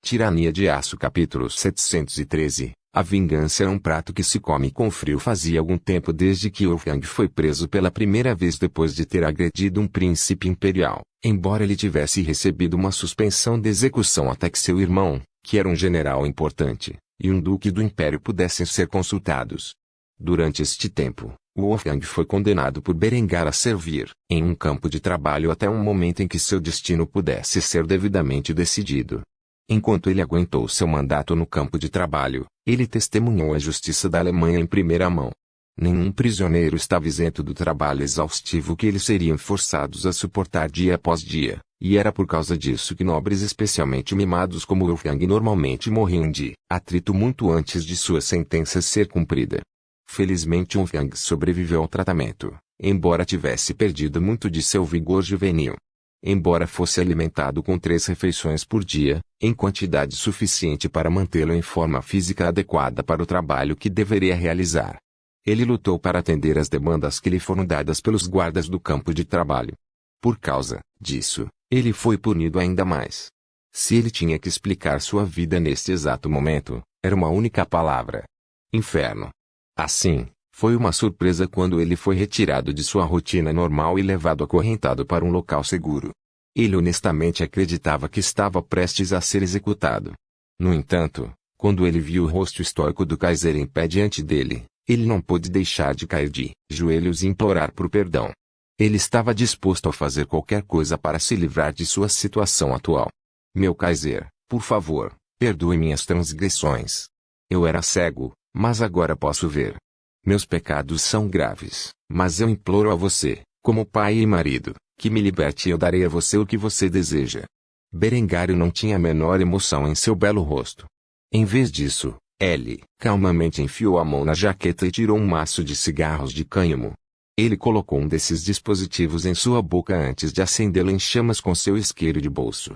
Tirania de Aço capítulo 713. A vingança é um prato que se come com frio. Fazia algum tempo desde que Wolfgang foi preso pela primeira vez depois de ter agredido um príncipe imperial, embora ele tivesse recebido uma suspensão de execução até que seu irmão, que era um general importante, e um duque do império pudessem ser consultados. Durante este tempo, Wolfgang foi condenado por Berengar a servir em um campo de trabalho até um momento em que seu destino pudesse ser devidamente decidido. Enquanto ele aguentou seu mandato no campo de trabalho, ele testemunhou a justiça da Alemanha em primeira mão. Nenhum prisioneiro estava isento do trabalho exaustivo que eles seriam forçados a suportar dia após dia, e era por causa disso que nobres especialmente mimados como Wolfgang normalmente morriam de atrito muito antes de sua sentença ser cumprida. Felizmente Wolfgang sobreviveu ao tratamento, embora tivesse perdido muito de seu vigor juvenil. Embora fosse alimentado com 3 refeições por dia, em quantidade suficiente para mantê-lo em forma física adequada para o trabalho que deveria realizar. Ele lutou para atender às demandas que lhe foram dadas pelos guardas do campo de trabalho. Por causa disso, ele foi punido ainda mais. Se ele tinha que explicar sua vida neste exato momento, era uma única palavra: inferno. Assim, foi uma surpresa quando ele foi retirado de sua rotina normal e levado acorrentado para um local seguro. Ele honestamente acreditava que estava prestes a ser executado. No entanto, quando ele viu o rosto estoico do Kaiser em pé diante dele, ele não pôde deixar de cair de joelhos e implorar por perdão. Ele estava disposto a fazer qualquer coisa para se livrar de sua situação atual. Meu Kaiser, por favor, perdoe minhas transgressões. Eu era cego, mas agora posso ver. Meus pecados são graves, mas eu imploro a você, como pai e marido, que me liberte e eu darei a você o que você deseja. Berengário não tinha a menor emoção em seu belo rosto. Em vez disso, ele calmamente enfiou a mão na jaqueta e tirou um maço de cigarros de cânhamo. Ele colocou um desses dispositivos em sua boca antes de acendê-lo em chamas com seu isqueiro de bolso.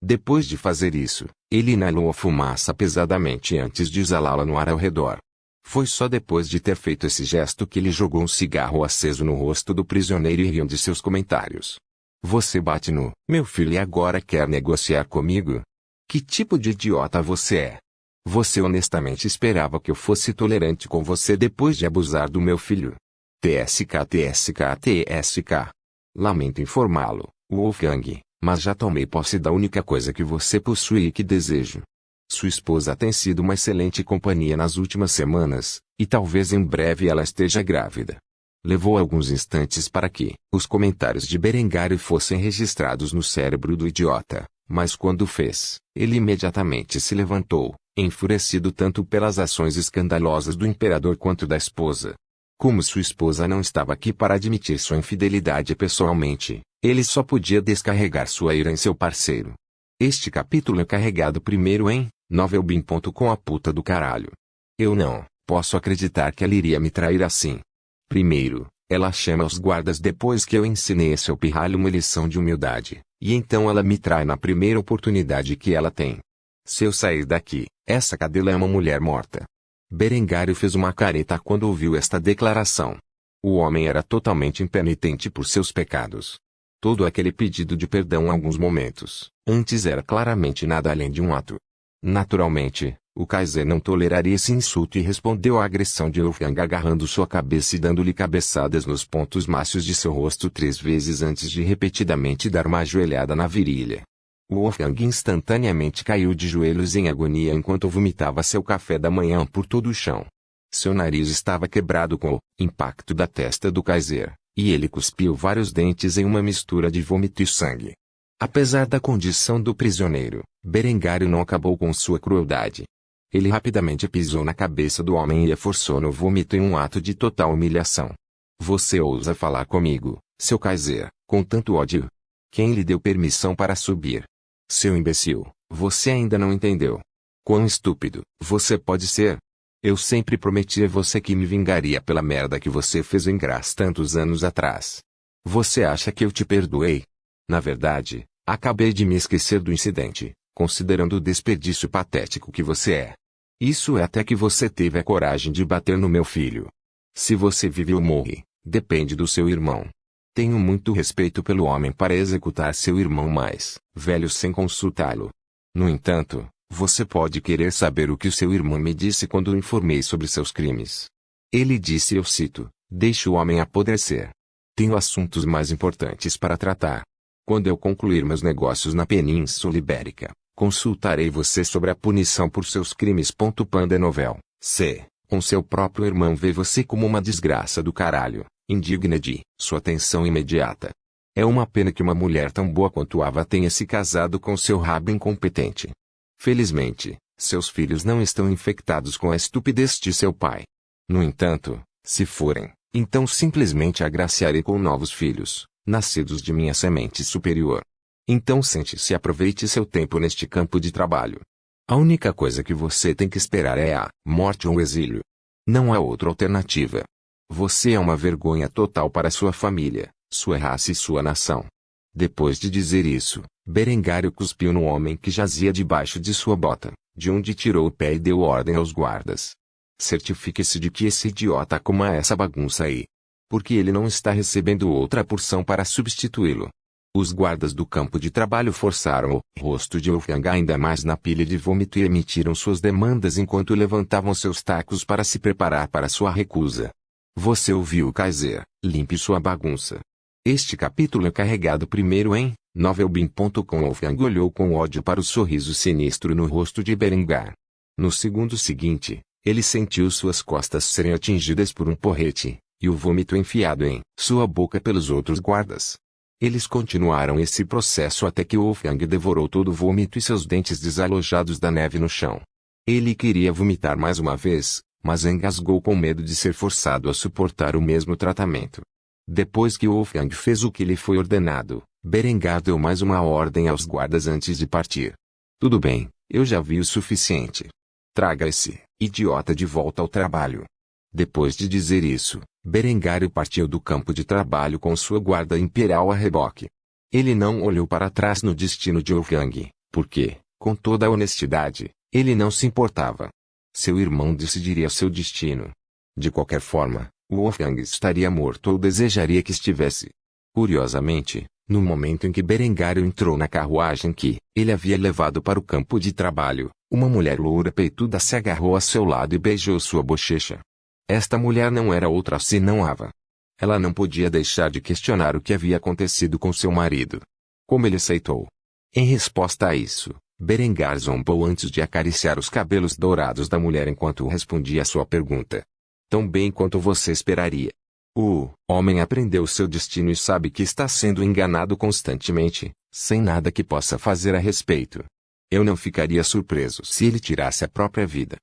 Depois de fazer isso, ele inalou a fumaça pesadamente antes de exalá-la no ar ao redor. Foi só depois de ter feito esse gesto que ele jogou um cigarro aceso no rosto do prisioneiro e riu de seus comentários. Você bate no meu filho e agora quer negociar comigo? Que tipo de idiota você é? Você honestamente esperava que eu fosse tolerante com você depois de abusar do meu filho? TSK, TSK, TSK. Lamento informá-lo, Wolfgang, mas já tomei posse da única coisa que você possui e que desejo. Sua esposa tem sido uma excelente companhia nas últimas semanas, e talvez em breve ela esteja grávida. Levou alguns instantes para que os comentários de Berengário fossem registrados no cérebro do idiota, mas quando fez, ele imediatamente se levantou, enfurecido tanto pelas ações escandalosas do imperador quanto da esposa. Como sua esposa não estava aqui para admitir sua infidelidade pessoalmente, ele só podia descarregar sua ira em seu parceiro. Este capítulo é carregado primeiro em Novelbin.com. A puta do caralho. Eu não posso acreditar que ela iria me trair assim. Primeiro, ela chama os guardas depois que eu ensinei a seu pirralho uma lição de humildade, e então ela me trai na primeira oportunidade que ela tem. Se eu sair daqui, essa cadela é uma mulher morta. Berengário fez uma careta quando ouviu esta declaração. O homem era totalmente impenitente por seus pecados. Todo aquele pedido de perdão em alguns momentos, antes era claramente nada além de um ato. Naturalmente, o Kaiser não toleraria esse insulto e respondeu à agressão de Wolfgang agarrando sua cabeça e dando-lhe cabeçadas nos pontos mácios de seu rosto 3 vezes antes de repetidamente dar uma ajoelhada na virilha. Wolfgang instantaneamente caiu de joelhos em agonia enquanto vomitava seu café da manhã por todo o chão. Seu nariz estava quebrado com o impacto da testa do Kaiser, e ele cuspiu vários dentes em uma mistura de vômito e sangue. Apesar da condição do prisioneiro, Berengário não acabou com sua crueldade. Ele rapidamente pisou na cabeça do homem e a forçou no vômito em um ato de total humilhação. Você ousa falar comigo, seu Kaiser, com tanto ódio? Quem lhe deu permissão para subir? Seu imbecil, você ainda não entendeu. Quão estúpido você pode ser? Eu sempre prometi a você que me vingaria pela merda que você fez em Graz tantos anos atrás. Você acha que eu te perdoei? Na verdade, acabei de me esquecer do incidente, considerando o desperdício patético que você é. Isso é até que você teve a coragem de bater no meu filho. Se você vive ou morre, depende do seu irmão. Tenho muito respeito pelo homem para executar seu irmão mais velho sem consultá-lo. No entanto, Você pode querer saber o que o seu irmão me disse quando o informei sobre seus crimes. Ele disse, eu cito, deixe o homem apodrecer. Tenho assuntos mais importantes para tratar. Quando eu concluir meus negócios na Península Ibérica, consultarei você sobre a punição por seus crimes. Pandenovel, C. Com seu próprio irmão vê você como uma desgraça do caralho, indigna de sua atenção imediata. É uma pena que uma mulher tão boa quanto Ava tenha se casado com seu rabo incompetente. Felizmente, seus filhos não estão infectados com a estupidez de seu pai. No entanto, se forem, então simplesmente agraciarei com novos filhos, nascidos de minha semente superior. Então sente-se e aproveite seu tempo neste campo de trabalho. A única coisa que você tem que esperar é a morte ou o exílio. Não há outra alternativa. Você é uma vergonha total para sua família, sua raça e sua nação. Depois de dizer isso, Berengário cuspiu no homem que jazia debaixo de sua bota, de onde tirou o pé e deu ordem aos guardas. Certifique-se de que esse idiota coma essa bagunça aí. Porque ele não está recebendo outra porção para substituí-lo. Os guardas do campo de trabalho forçaram o rosto de Wolfgang ainda mais na pilha de vômito e emitiram suas demandas enquanto levantavam seus tacos para se preparar para sua recusa. Você ouviu, Kaiser, limpe sua bagunça. Este capítulo é carregado primeiro em Novelbin.com. Wolfgang olhou com ódio para o sorriso sinistro no rosto de Berengar. No segundo seguinte, ele sentiu suas costas serem atingidas por um porrete, e o vômito enfiado em sua boca pelos outros guardas. Eles continuaram esse processo até que Wolfgang devorou todo o vômito e seus dentes desalojados da neve no chão. Ele queria vomitar mais uma vez, mas engasgou com medo de ser forçado a suportar o mesmo tratamento. Depois que Wolfgang fez o que lhe foi ordenado, Berengar deu mais uma ordem aos guardas antes de partir. Tudo bem, eu já vi o suficiente. Traga esse idiota de volta ao trabalho. Depois de dizer isso, Berengário partiu do campo de trabalho com sua guarda imperial a reboque. Ele não olhou para trás no destino de Wolfgang, porque, com toda a honestidade, ele não se importava. Seu irmão decidiria seu destino. De qualquer forma, Wolfgang estaria morto ou desejaria que estivesse. Curiosamente, no momento em que Berengário entrou na carruagem que ele havia levado para o campo de trabalho, uma mulher loura peituda se agarrou a seu lado e beijou sua bochecha. Esta mulher não era outra senão Ava. Ela não podia deixar de questionar o que havia acontecido com seu marido. Como ele aceitou? Em resposta a isso, Berengar zombou antes de acariciar os cabelos dourados da mulher enquanto respondia a sua pergunta. Tão bem quanto você esperaria. O homem aprendeu seu destino e sabe que está sendo enganado constantemente, sem nada que possa fazer a respeito. Eu não ficaria surpreso se ele tirasse a própria vida.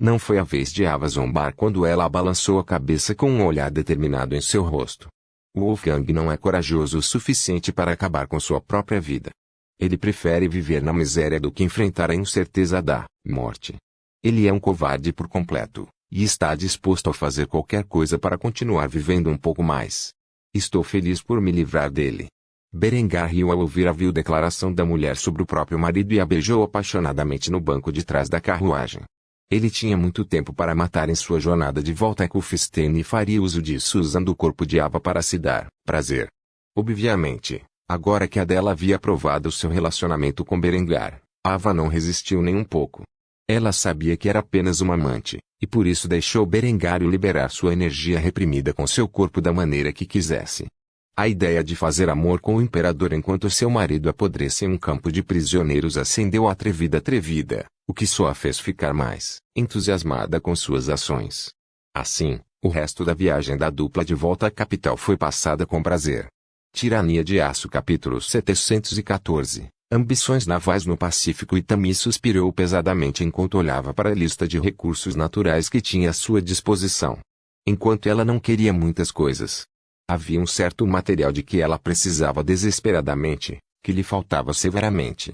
Não foi a vez de Ava zombar quando ela balançou a cabeça com um olhar determinado em seu rosto. Wolfgang não é corajoso o suficiente para acabar com sua própria vida. Ele prefere viver na miséria do que enfrentar a incerteza da morte. Ele é um covarde por completo, e está disposto a fazer qualquer coisa para continuar vivendo um pouco mais. Estou feliz por me livrar dele. Berengar riu ao ouvir a vil declaração da mulher sobre o próprio marido e a beijou apaixonadamente no banco de trás da carruagem. Ele tinha muito tempo para matar em sua jornada de volta a Kufstein e faria uso disso usando o corpo de Ava para se dar prazer. Obviamente, agora que Adela havia provado seu relacionamento com Berengar, Ava não resistiu nem um pouco. Ela sabia que era apenas uma amante, e por isso deixou Berengário liberar sua energia reprimida com seu corpo da maneira que quisesse. A ideia de fazer amor com o imperador enquanto seu marido apodrecia em um campo de prisioneiros acendeu a atrevida, o que só a fez ficar mais entusiasmada com suas ações. Assim, o resto da viagem da dupla de volta à capital foi passada com prazer. Tirania de Aço capítulo 714 Ambições navais no Pacífico. Itami suspirou pesadamente enquanto olhava para a lista de recursos naturais que tinha à sua disposição. Enquanto ela não queria muitas coisas, havia um certo material de que ela precisava desesperadamente, que lhe faltava severamente.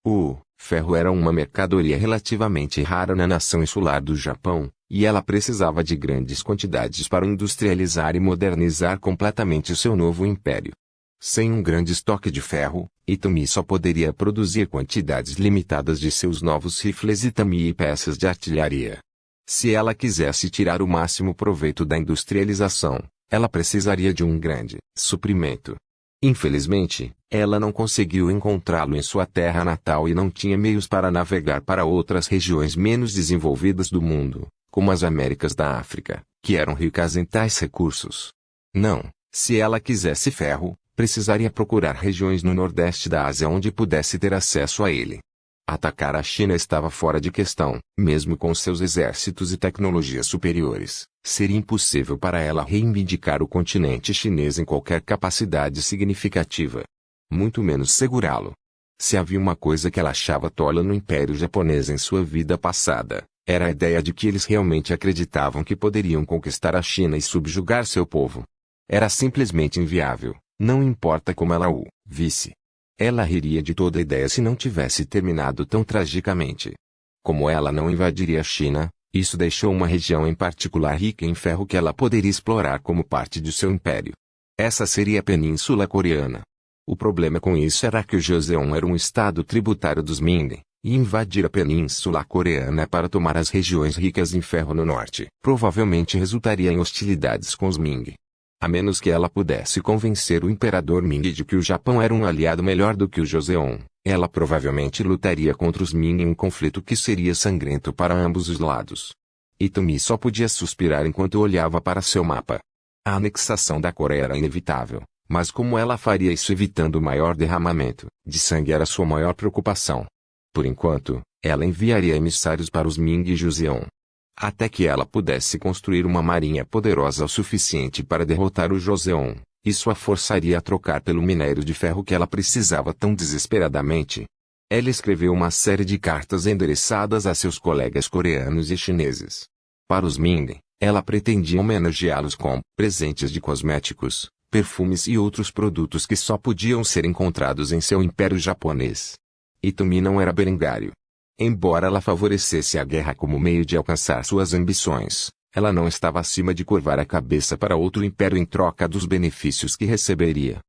O ferro era uma mercadoria relativamente rara na nação insular do Japão, e ela precisava de grandes quantidades para industrializar e modernizar completamente o seu novo império. Sem um grande estoque de ferro, Itami só poderia produzir quantidades limitadas de seus novos rifles Itami e peças de artilharia. Se ela quisesse tirar o máximo proveito da industrialização, ela precisaria de um grande suprimento. Infelizmente, ela não conseguiu encontrá-lo em sua terra natal e não tinha meios para navegar para outras regiões menos desenvolvidas do mundo, como as Américas da África, que eram ricas em tais recursos. Não, se ela quisesse ferro, precisaria procurar regiões no nordeste da Ásia onde pudesse ter acesso a ele. Atacar a China estava fora de questão, mesmo com seus exércitos e tecnologias superiores. Seria impossível para ela reivindicar o continente chinês em qualquer capacidade significativa. Muito menos segurá-lo. Se havia uma coisa que ela achava tola no Império Japonês em sua vida passada, era a ideia de que eles realmente acreditavam que poderiam conquistar a China e subjugar seu povo. Era simplesmente inviável, não importa como ela o visse. Ela riria de toda a ideia se não tivesse terminado tão tragicamente. Como ela não invadiria a China, isso deixou uma região em particular rica em ferro que ela poderia explorar como parte de seu império. Essa seria a Península Coreana. O problema com isso era que o Joseon era um estado tributário dos Ming, e invadir a Península Coreana para tomar as regiões ricas em ferro no norte provavelmente resultaria em hostilidades com os Ming. A menos que ela pudesse convencer o imperador Ming de que o Japão era um aliado melhor do que o Joseon, ela provavelmente lutaria contra os Ming em um conflito que seria sangrento para ambos os lados. Hitomi só podia suspirar enquanto olhava para seu mapa. A anexação da Coreia era inevitável, mas como ela faria isso evitando o maior derramamento de sangue era sua maior preocupação. Por enquanto, ela enviaria emissários para os Ming e Joseon. Até que ela pudesse construir uma marinha poderosa o suficiente para derrotar o Joseon, isso a forçaria a trocar pelo minério de ferro que ela precisava tão desesperadamente. Ela escreveu uma série de cartas endereçadas a seus colegas coreanos e chineses. Para os Ming, ela pretendia homenageá-los com presentes de cosméticos, perfumes e outros produtos que só podiam ser encontrados em seu império japonês. Hitomi não era berengário. Embora ela favorecesse a guerra como meio de alcançar suas ambições, ela não estava acima de curvar a cabeça para outro império em troca dos benefícios que receberia.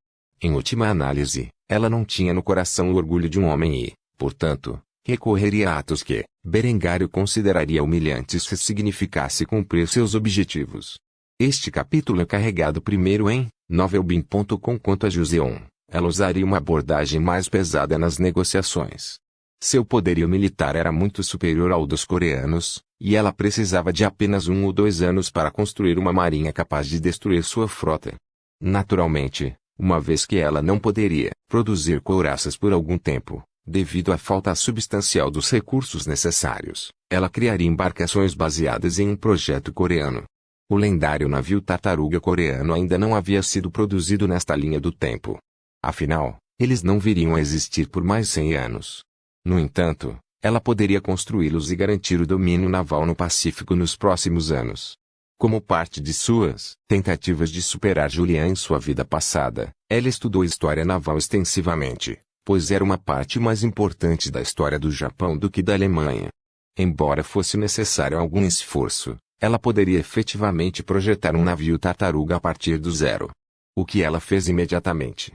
Em última análise, ela não tinha no coração o orgulho de um homem e, portanto, recorreria a atos que Berengário consideraria humilhantes se significasse cumprir seus objetivos. Este capítulo é carregado primeiro em novelbin.com quanto a Joseon. Ela usaria uma abordagem mais pesada nas negociações. Seu poderio militar era muito superior ao dos coreanos, e ela precisava de apenas 1 ou 2 anos para construir uma marinha capaz de destruir sua frota. Naturalmente, uma vez que ela não poderia produzir couraças por algum tempo, devido à falta substancial dos recursos necessários, ela criaria embarcações baseadas em um projeto coreano. O lendário navio tartaruga coreano ainda não havia sido produzido nesta linha do tempo. Afinal, eles não viriam a existir por mais 100 anos. No entanto, ela poderia construí-los e garantir o domínio naval no Pacífico nos próximos anos. Como parte de suas tentativas de superar Julian em sua vida passada, ela estudou história naval extensivamente, pois era uma parte mais importante da história do Japão do que da Alemanha. Embora fosse necessário algum esforço, ela poderia efetivamente projetar um navio tartaruga a partir do zero. O que ela fez imediatamente.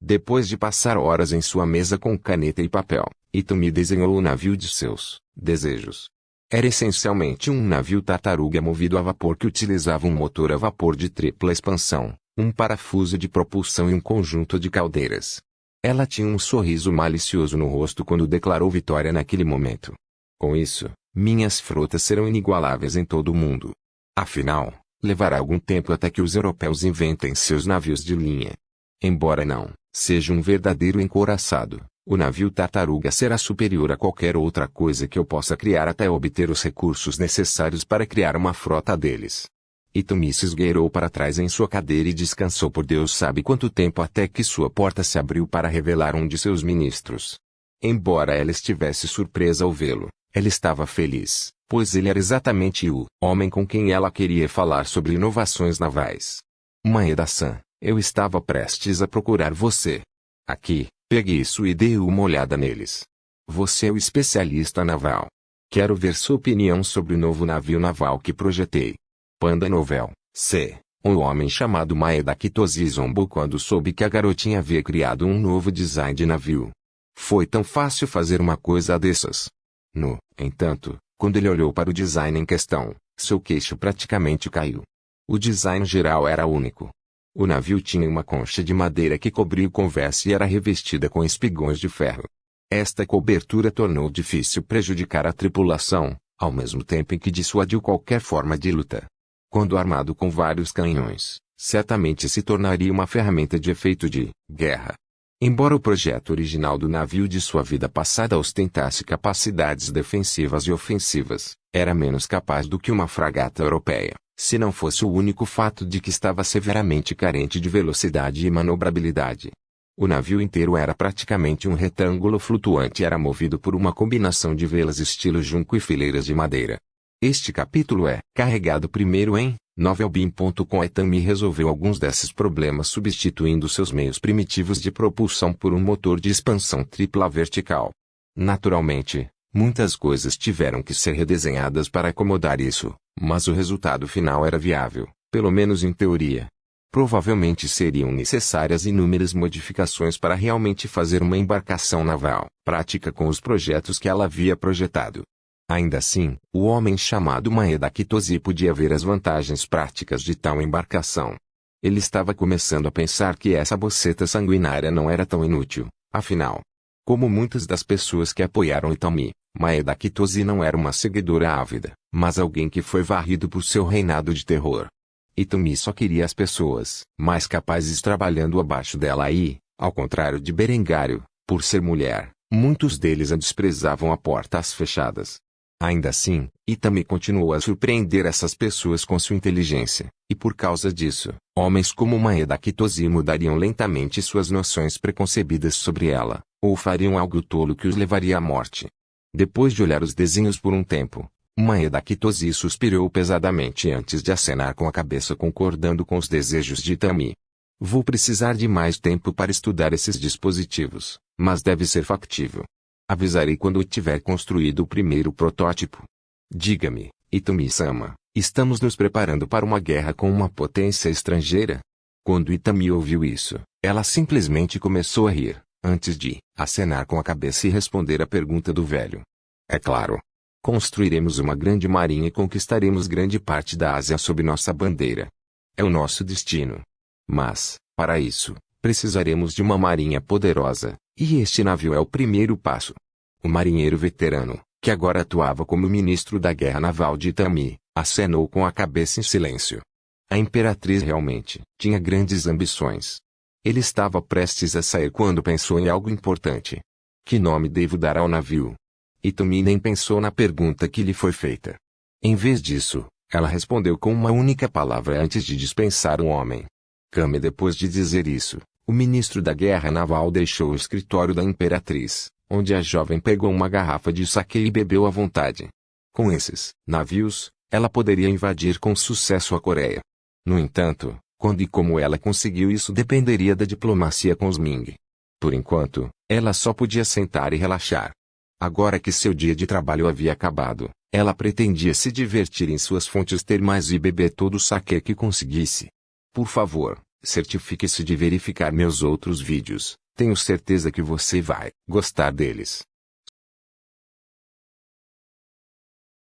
Depois de passar horas em sua mesa com caneta e papel, Hitomi desenhou o navio de seus desejos. Era essencialmente um navio tartaruga movido a vapor que utilizava um motor a vapor de tripla expansão, um parafuso de propulsão e um conjunto de caldeiras. Ela tinha um sorriso malicioso no rosto quando declarou vitória naquele momento. Com isso, minhas frotas serão inigualáveis em todo o mundo. Afinal, levará algum tempo até que os europeus inventem seus navios de linha. Embora não seja um verdadeiro encouraçado, o navio tartaruga será superior a qualquer outra coisa que eu possa criar até obter os recursos necessários para criar uma frota deles. Hitomi se esgueirou para trás em sua cadeira e descansou por Deus sabe quanto tempo até que sua porta se abriu para revelar um de seus ministros. Embora ela estivesse surpresa ao vê-lo, ela estava feliz, pois ele era exatamente o homem com quem ela queria falar sobre inovações navais. Maeda-san, eu estava prestes a procurar você. Aqui, pegue isso e dê uma olhada neles. Você é o especialista naval. Quero ver sua opinião sobre o novo navio naval que projetei. Panda Novel, C. Um homem chamado Maeda Kitoshi zombou quando soube que a garotinha havia criado um novo design de navio. Foi tão fácil fazer uma coisa dessas. No entanto, quando ele olhou para o design em questão, seu queixo praticamente caiu. O design geral era único. O navio tinha uma concha de madeira que cobria o convés e era revestida com espigões de ferro. Esta cobertura tornou difícil prejudicar a tripulação, ao mesmo tempo em que dissuadiu qualquer forma de luta. Quando armado com vários canhões, certamente se tornaria uma ferramenta de efeito de guerra. Embora o projeto original do navio de sua vida passada ostentasse capacidades defensivas e ofensivas, era menos capaz do que uma fragata europeia, se não fosse o único fato de que estava severamente carente de velocidade e manobrabilidade. O navio inteiro era praticamente um retângulo flutuante e era movido por uma combinação de velas estilo junco e fileiras de madeira. Este capítulo é carregado primeiro em novelbeam.com. Itami resolveu alguns desses problemas substituindo seus meios primitivos de propulsão por um motor de expansão tripla vertical. Naturalmente, muitas coisas tiveram que ser redesenhadas para acomodar isso, mas o resultado final era viável, pelo menos em teoria. Provavelmente seriam necessárias inúmeras modificações para realmente fazer uma embarcação naval prática com os projetos que ela havia projetado. Ainda assim, o homem chamado Maeda Kitoshi podia ver as vantagens práticas de tal embarcação. Ele estava começando a pensar que essa boceta sanguinária não era tão inútil, afinal. Como muitas das pessoas que apoiaram Itami, Maeda Kitoshi não era uma seguidora ávida, mas alguém que foi varrido por seu reinado de terror. Itami só queria as pessoas mais capazes trabalhando abaixo dela e, ao contrário de Berengário, por ser mulher, muitos deles a desprezavam a portas fechadas. Ainda assim, Itami continuou a surpreender essas pessoas com sua inteligência, e por causa disso, homens como Maeda Kitoshi mudariam lentamente suas noções preconcebidas sobre ela, ou fariam algo tolo que os levaria à morte. Depois de olhar os desenhos por um tempo, Maeda Kitoshi suspirou pesadamente antes de acenar com a cabeça concordando com os desejos de Itami. Vou precisar de mais tempo para estudar esses dispositivos, mas deve ser factível. Avisarei quando tiver construído o primeiro protótipo. Diga-me, Itami-sama, estamos nos preparando para uma guerra com uma potência estrangeira? Quando Itami ouviu isso, ela simplesmente começou a rir, antes de acenar com a cabeça e responder à pergunta do velho. É claro. Construiremos uma grande marinha e conquistaremos grande parte da Ásia sob nossa bandeira. É o nosso destino. Mas, para isso, precisaremos de uma marinha poderosa, e este navio é o primeiro passo. O marinheiro veterano, que agora atuava como ministro da guerra naval de Itami, acenou com a cabeça em silêncio. A imperatriz realmente tinha grandes ambições. Ele estava prestes a sair quando pensou em algo importante. Que nome devo dar ao navio? Itami nem pensou na pergunta que lhe foi feita. Em vez disso, ela respondeu com uma única palavra antes de dispensar o homem. Kame. Depois de dizer isso, o ministro da guerra naval deixou o escritório da imperatriz, onde a jovem pegou uma garrafa de saquê e bebeu à vontade. Com esses navios, ela poderia invadir com sucesso a Coreia. No entanto, quando e como ela conseguiu isso dependeria da diplomacia com os Ming. Por enquanto, ela só podia sentar e relaxar. Agora que seu dia de trabalho havia acabado, ela pretendia se divertir em suas fontes termais e beber todo o saquê que conseguisse. Por favor, certifique-se de verificar meus outros vídeos, tenho certeza que você vai gostar deles.